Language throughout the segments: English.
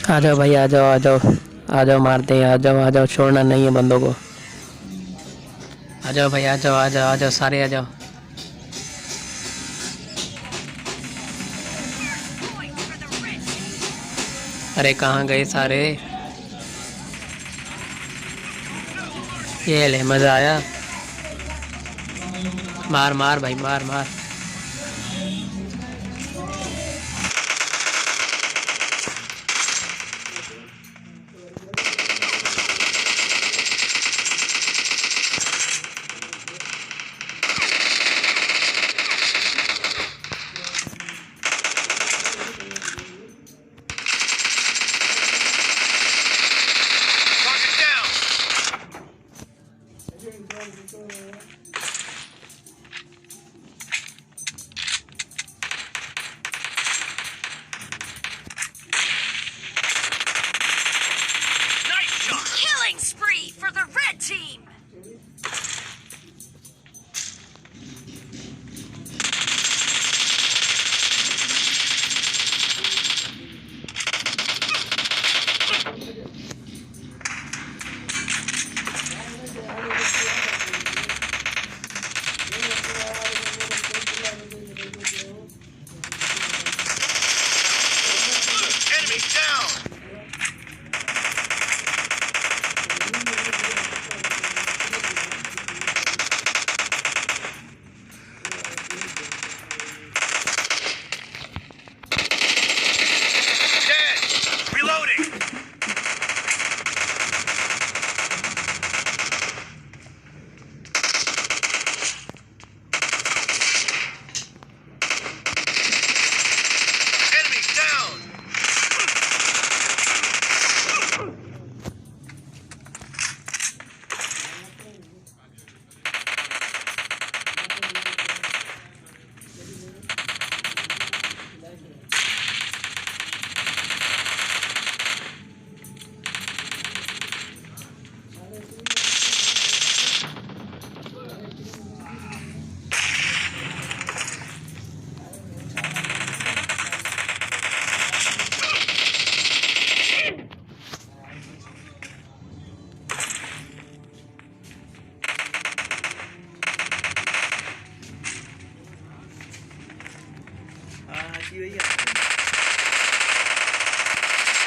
आ जाओ भाई, आ जाओ आ जाओ आ जाओ, मारते हैं, आ जाओ आ जाओ, छोड़ना नहीं है बंदों को। आ जाओ भाई, आ जाओ आ जाओ आ जाओ, सारे आ जाओ। अरे कहाँ गए सारे? ये ले, मजा आया। मार मार भाई, मार मार। Killing spree for the red team! Enemy down! Dead! Reloading! Enemy down!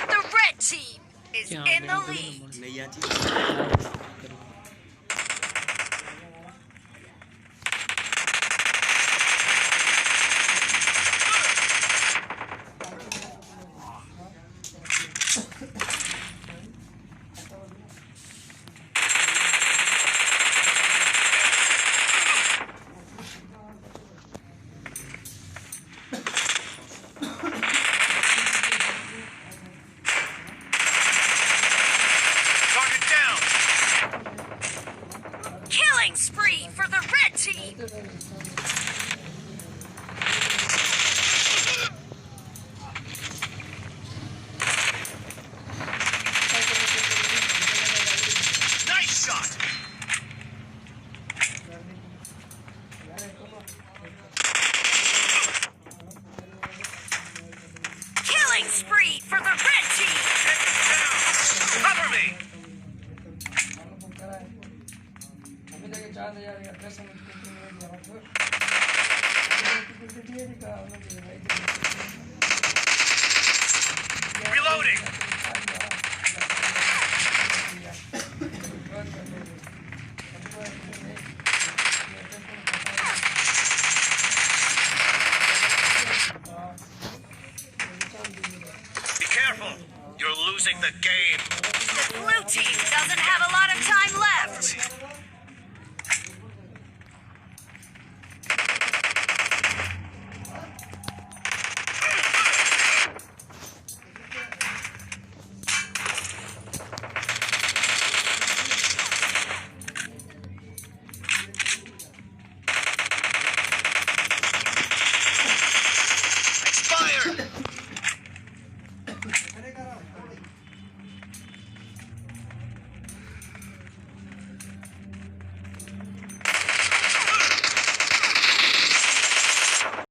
The red team is in the lead. Target down! Killing spree for the red team! Nice shot! Killing spree for the red team! Down! Cover me! Reloading! Be careful! You're losing the game! The blue team doesn't have a lot of time left.